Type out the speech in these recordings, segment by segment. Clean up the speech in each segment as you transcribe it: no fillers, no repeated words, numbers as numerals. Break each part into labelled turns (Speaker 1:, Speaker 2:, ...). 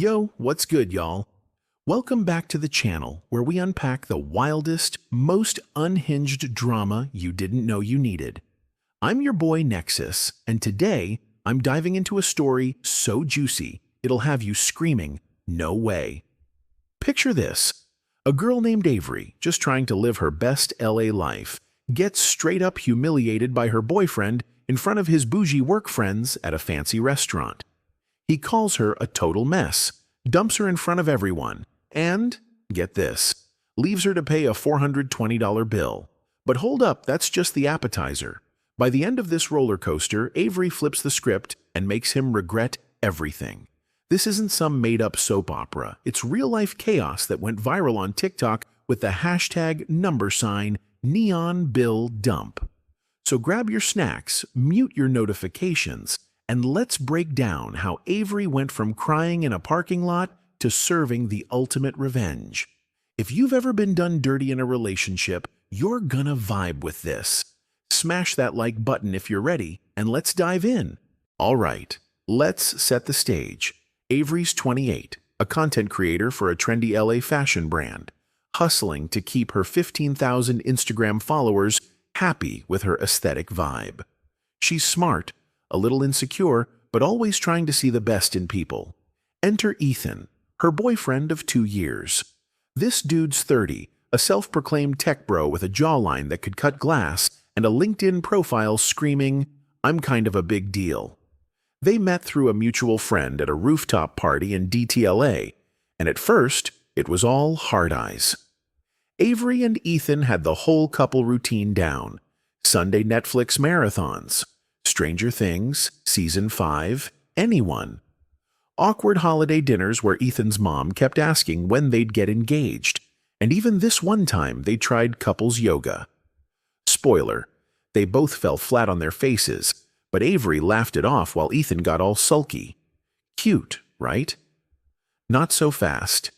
Speaker 1: Yo, what's good, y'all? Welcome back to the channel where we unpack the wildest, most unhinged drama you didn't know you needed. I'm your boy Nexus, and today I'm diving into a story so juicy it'll have you screaming, "No way." Picture this. A girl named Avery, just trying to live her best LA life, gets straight up humiliated by her boyfriend in front of his bougie work friends at a fancy restaurant. He calls her a total mess, dumps her in front of everyone, and, get this, leaves her to pay a $420 bill. But hold up, that's just the appetizer. By the end of this roller coaster, Avery flips the script and makes him regret everything. This isn't some made-up soap opera. It's real-life chaos that went viral on TikTok with the hashtag #NeonBillDump. So grab your snacks, mute your notifications, and let's break down how Avery went from crying in a parking lot to serving the ultimate revenge. If you've ever been done dirty in a relationship, you're gonna vibe with this. Smash that like button if you're ready, and let's dive in. All right, let's set the stage. Avery's 28, a content creator for a trendy LA fashion brand, hustling to keep her 15,000 Instagram followers happy with her aesthetic vibe. She's smart, a little insecure, but always trying to see the best in people. Enter Ethan, her boyfriend of 2 years. This dude's 30, a self-proclaimed tech bro with a jawline that could cut glass and a LinkedIn profile screaming, "I'm kind of a big deal." They met through a mutual friend at a rooftop party in DTLA, and at first, it was all hard eyes. Avery and Ethan had the whole couple routine down. Sunday Netflix marathons, Stranger Things, Season 5, anyone. Awkward holiday dinners where Ethan's mom kept asking when they'd get engaged, and even this one time they tried couples yoga. Spoiler, they both fell flat on their faces, but Avery laughed it off while Ethan got all sulky. Cute, right? Not so fast.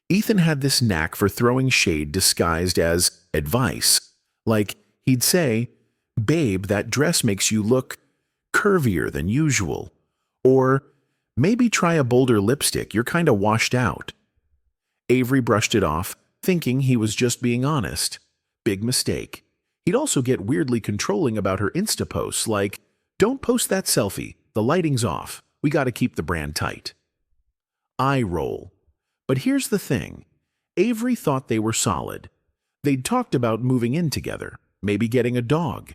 Speaker 1: Ethan had this knack for throwing shade disguised as advice. Like, he'd say, "Babe, that dress makes you look curvier than usual." Or, "Maybe try a bolder lipstick, you're kinda washed out." Avery brushed it off, thinking he was just being honest. Big mistake. He'd also get weirdly controlling about her Insta posts, like, "Don't post that selfie, the lighting's off, we gotta keep the brand tight." Eye roll. But here's the thing. Avery thought they were solid. They'd talked about moving in together, maybe getting a dog.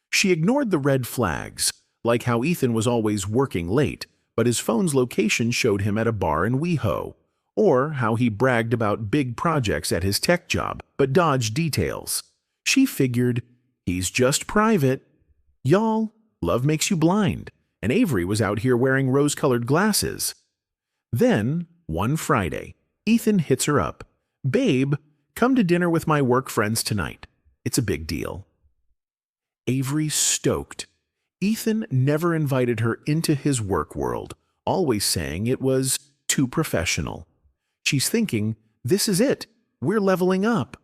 Speaker 1: She ignored the red flags, like how Ethan was always working late, but his phone's location showed him at a bar in WeHo, or how he bragged about big projects at his tech job, but dodged details. She figured, he's just private. Y'all, love makes you blind, and Avery was out here wearing rose-colored glasses. Then, one Friday, Ethan hits her up. "Babe, come to dinner with my work friends tonight. It's a big deal." Avery's stoked. Ethan never invited her into his work world, always saying it was too professional. She's thinking, this is it, we're leveling up.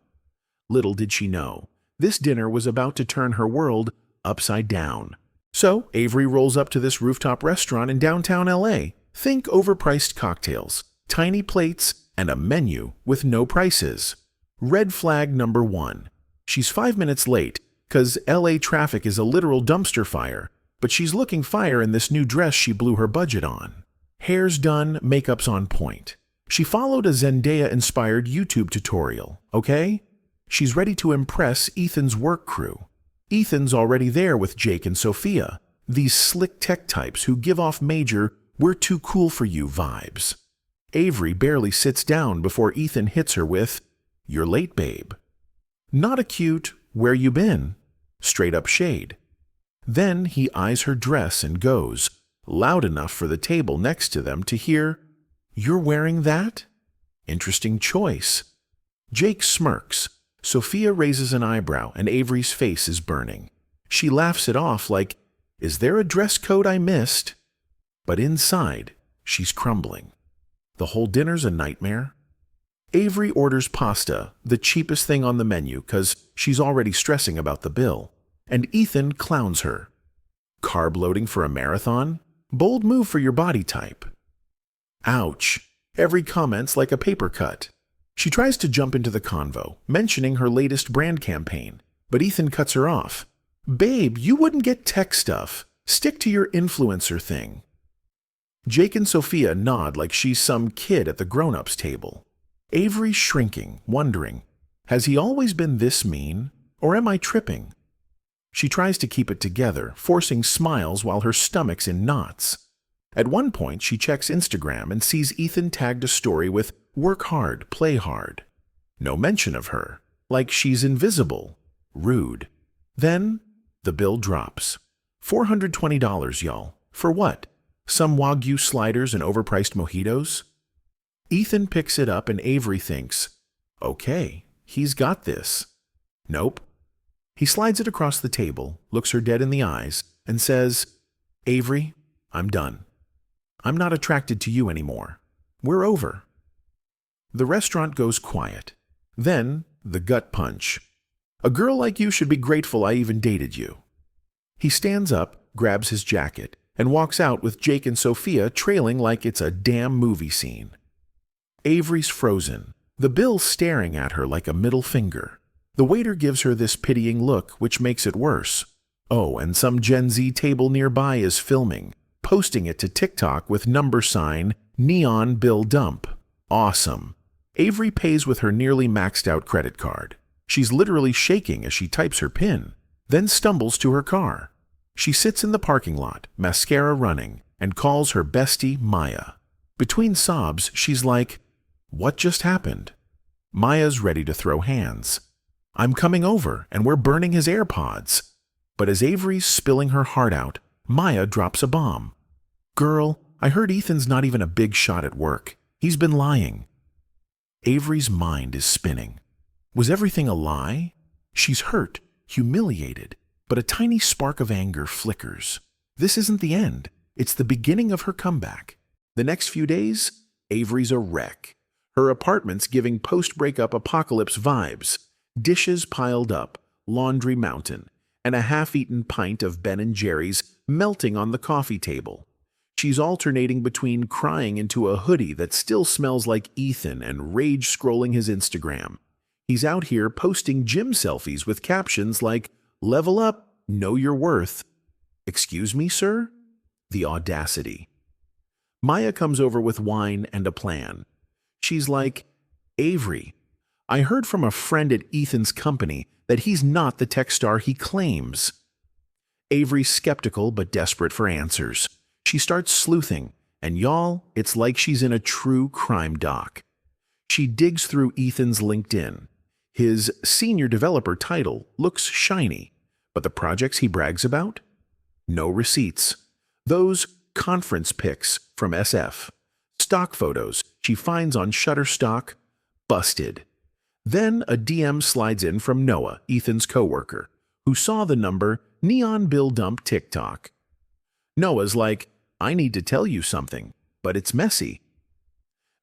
Speaker 1: Little did she know, this dinner was about to turn her world upside down. So, Avery rolls up to this rooftop restaurant in downtown LA. Think overpriced cocktails, tiny plates, and a menu with no prices. Red flag number 1. She's 5 minutes late, 'cause LA traffic is a literal dumpster fire, but she's looking fire in this new dress she blew her budget on. Hair's done, makeup's on point. She followed a Zendaya-inspired YouTube tutorial, okay? She's ready to impress Ethan's work crew. Ethan's already there with Jake and Sophia, these slick tech types who give off major "we're too cool for you" vibes. Avery barely sits down before Ethan hits her with, "You're late, babe." Not a cute, "Where you been?" Straight up shade. Then he eyes her dress and goes, loud enough for the table next to them to hear, "You're wearing that? Interesting choice." Jake smirks. Sophia raises an eyebrow and Avery's face is burning. She laughs it off like, "Is there a dress code I missed?" But inside, she's crumbling. The whole dinner's a nightmare. Avery orders pasta, the cheapest thing on the menu, 'cause she's already stressing about the bill. And Ethan clowns her. Carb loading for a marathon? Bold move for your body type. Ouch. Every comment's like a paper cut. She tries to jump into the convo, mentioning her latest brand campaign, but Ethan cuts her off. Babe, you wouldn't get tech stuff. Stick to your influencer thing. Jake and Sophia nod like she's some kid at the grown-ups table. Avery's shrinking, wondering, has he always been this mean, or am I tripping? She tries to keep it together, forcing smiles while her stomach's in knots. At one point, she checks Instagram and sees Ethan tagged a story with "Work hard, play hard." No mention of her, like she's invisible. Rude. Then, the bill drops. $420, y'all. For what? Some Wagyu sliders and overpriced mojitos? Ethan picks it up and Avery thinks, okay, he's got this. Nope. He slides it across the table, looks her dead in the eyes, and says, Avery, I'm done. I'm not attracted to you anymore. We're over. The restaurant goes quiet. Then, the gut punch. A girl like you should be grateful I even dated you. He stands up, grabs his jacket, and walks out with Jake and Sophia trailing like it's a damn movie scene. Avery's frozen, the bill staring at her like a middle finger. The waiter gives her this pitying look, which makes it worse. Oh, and some Gen Z table nearby is filming, posting it to TikTok with # neon bill dump. Awesome. Avery pays with her nearly maxed out credit card. She's literally shaking as she types her PIN, then stumbles to her car. She sits in the parking lot, mascara running, and calls her bestie Maya. Between sobs, she's like, what just happened? Maya's ready to throw hands. I'm coming over, and we're burning his AirPods. But as Avery's spilling her heart out, Maya drops a bomb. Girl, I heard Ethan's not even a big shot at work. He's been lying. Avery's mind is spinning. Was everything a lie? She's hurt, humiliated, but a tiny spark of anger flickers. This isn't the end. It's the beginning of her comeback. The next few days, Avery's a wreck. Her apartment's giving post-breakup apocalypse vibes. Dishes piled up, laundry mountain, and a half-eaten pint of Ben & Jerry's melting on the coffee table. She's alternating between crying into a hoodie that still smells like Ethan and rage-scrolling his Instagram. He's out here posting gym selfies with captions like, level up, know your worth. Excuse me, sir? The audacity. Maya comes over with wine and a plan. She's like, Avery, I heard from a friend at Ethan's company that he's not the tech star he claims. Avery's skeptical but desperate for answers. She starts sleuthing, and y'all, it's like she's in a true crime doc. She digs through Ethan's LinkedIn. His senior developer title looks shiny, but the projects he brags about? No receipts. Those conference pics from SF. Stock photos she finds on Shutterstock. Busted. Then a DM slides in from Noah, Ethan's coworker, who saw the number neon bill dump TikTok. Noah's like, I need to tell you something, but it's messy.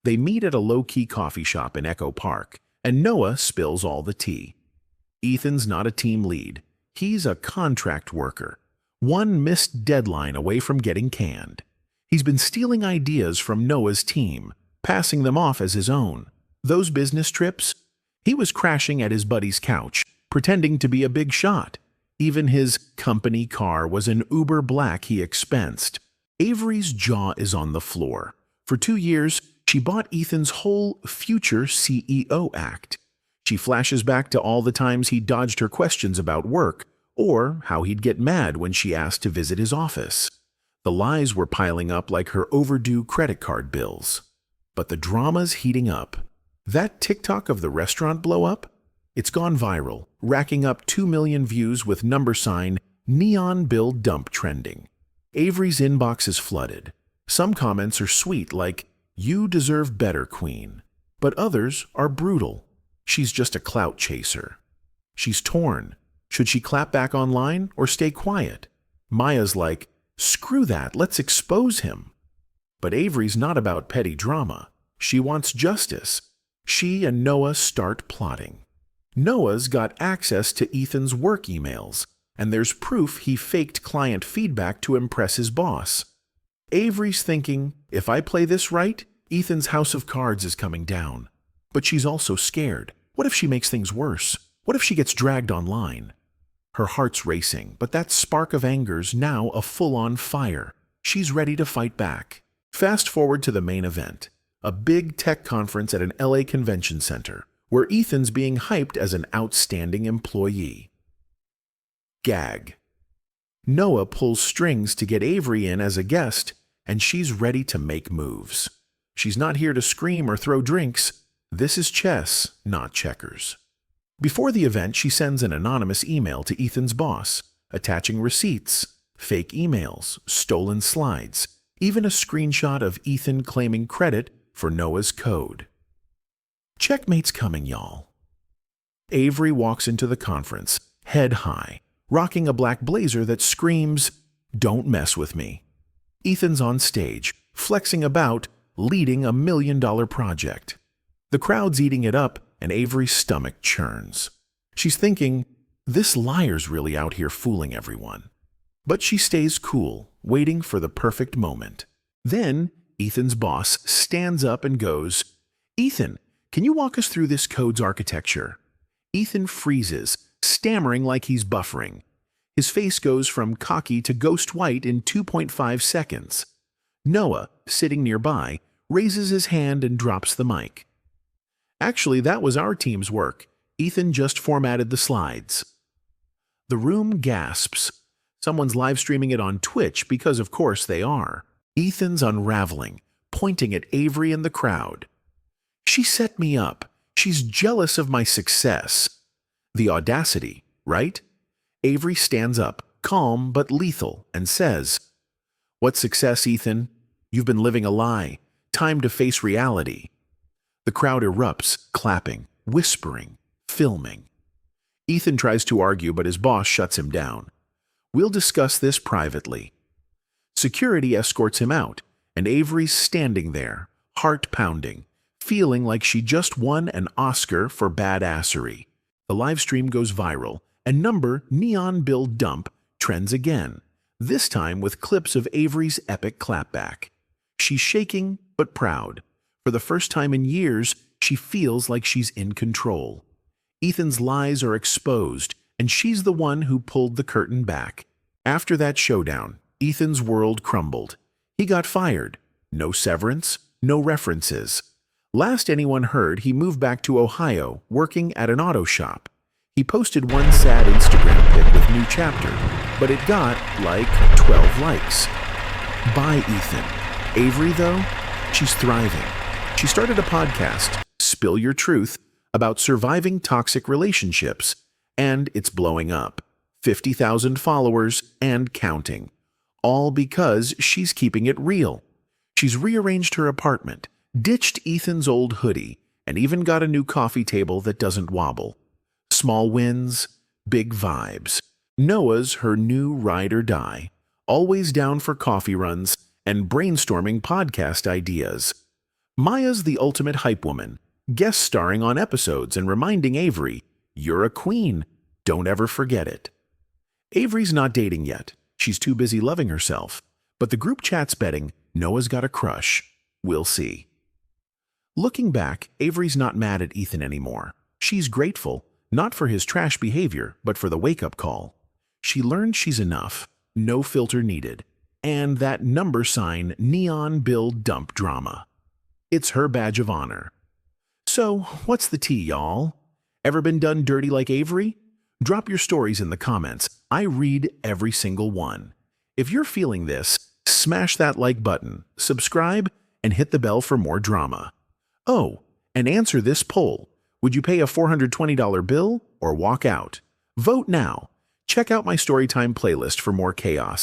Speaker 1: They meet at a low-key coffee shop in Echo Park, and Noah spills all the tea. Ethan's not a team lead. He's a contract worker, one missed deadline away from getting canned. He's been stealing ideas from Noah's team, passing them off as his own. Those business trips? He was crashing at his buddy's couch, pretending to be a big shot. Even his company car was an Uber Black he expensed. Avery's jaw is on the floor. For 2 years, she bought Ethan's whole future CEO act. She flashes back to all the times he dodged her questions about work, or how he'd get mad when she asked to visit his office. The lies were piling up like her overdue credit card bills. But the drama's heating up. That TikTok of the restaurant blow up? It's gone viral, racking up 2 million views with # neon bill dump trending. Avery's inbox is flooded. Some comments are sweet like, you deserve better, queen. But others are brutal. She's just a clout chaser. She's torn. Should she clap back online or stay quiet? Maya's like, screw that, let's expose him. But Avery's not about petty drama. She wants justice. She and Noah start plotting. Noah's got access to Ethan's work emails, and there's proof he faked client feedback to impress his boss. Avery's thinking, if I play this right, Ethan's house of cards is coming down. But she's also scared. What if she makes things worse? What if she gets dragged online? Her heart's racing, but that spark of anger's now a full-on fire. She's ready to fight back. Fast forward to the main event, a big tech conference at an LA convention center, where Ethan's being hyped as an outstanding employee. Gag. Noah pulls strings to get Avery in as a guest, and she's ready to make moves. She's not here to scream or throw drinks. This is chess, not checkers. Before the event, she sends an anonymous email to Ethan's boss, attaching receipts, fake emails, stolen slides, even a screenshot of Ethan claiming credit for Noah's code. Checkmate's coming, y'all. Avery walks into the conference, head high, rocking a black blazer that screams, "Don't mess with me." Ethan's on stage, flexing about, leading a $1 million project. The crowd's eating it up, and Avery's stomach churns. She's thinking, this liar's really out here fooling everyone. But she stays cool, waiting for the perfect moment. Then, Ethan's boss stands up and goes, "Ethan, can you walk us through this code's architecture?" Ethan freezes, stammering like he's buffering. His face goes from cocky to ghost white in 2.5 seconds. Noah, sitting nearby, raises his hand and drops the mic. Actually, that was our team's work. Ethan just formatted the slides. The room gasps. Someone's live streaming it on Twitch because of course they are. Ethan's unraveling, pointing at Avery and the crowd. She set me up. She's jealous of my success. The audacity, right? Avery stands up, calm but lethal, and says, "What success, Ethan? You've been living a lie. Time to face reality." The crowd erupts, clapping, whispering, filming. Ethan tries to argue, but his boss shuts him down. "We'll discuss this privately." Security escorts him out, and Avery's standing there, heart pounding, feeling like she just won an Oscar for badassery. The live stream goes viral, and number Neon Bill Dump trends again, this time with clips of Avery's epic clapback. She's shaking, but proud. For the first time in years, she feels like she's in control. Ethan's lies are exposed, and she's the one who pulled the curtain back. After that showdown, Ethan's world crumbled. He got fired. No severance, no references. Last anyone heard, he moved back to Ohio, working at an auto shop. He posted one sad Instagram pic with new chapter, but it got, like, 12 likes. Bye, Ethan. Avery, though, she's thriving. She started a podcast, Spill Your Truth, about surviving toxic relationships, and it's blowing up. 50,000 followers and counting. All because she's keeping it real. She's rearranged her apartment, ditched Ethan's old hoodie, and even got a new coffee table that doesn't wobble. Small wins, big vibes. Noah's her new ride or die, always down for coffee runs and brainstorming podcast ideas. Maya's the ultimate hype woman, guest starring on episodes and reminding Avery, "You're a queen, don't ever forget it." Avery's not dating yet. She's too busy loving herself. But the group chat's betting Noah's got a crush. We'll see. Looking back, Avery's not mad at Ethan anymore. She's grateful, not for his trash behavior, but for the wake-up call. She learned she's enough, no filter needed, and that number sign Neon Bill Dump drama. It's her badge of honor. So, what's the tea, y'all? Ever been done dirty like Avery? Drop your stories in the comments. I read every single one. If you're feeling this, smash that like button, subscribe, and hit the bell for more drama. Oh, and answer this poll. Would you pay a $420 bill or walk out? Vote now. Check out my Storytime playlist for more chaos.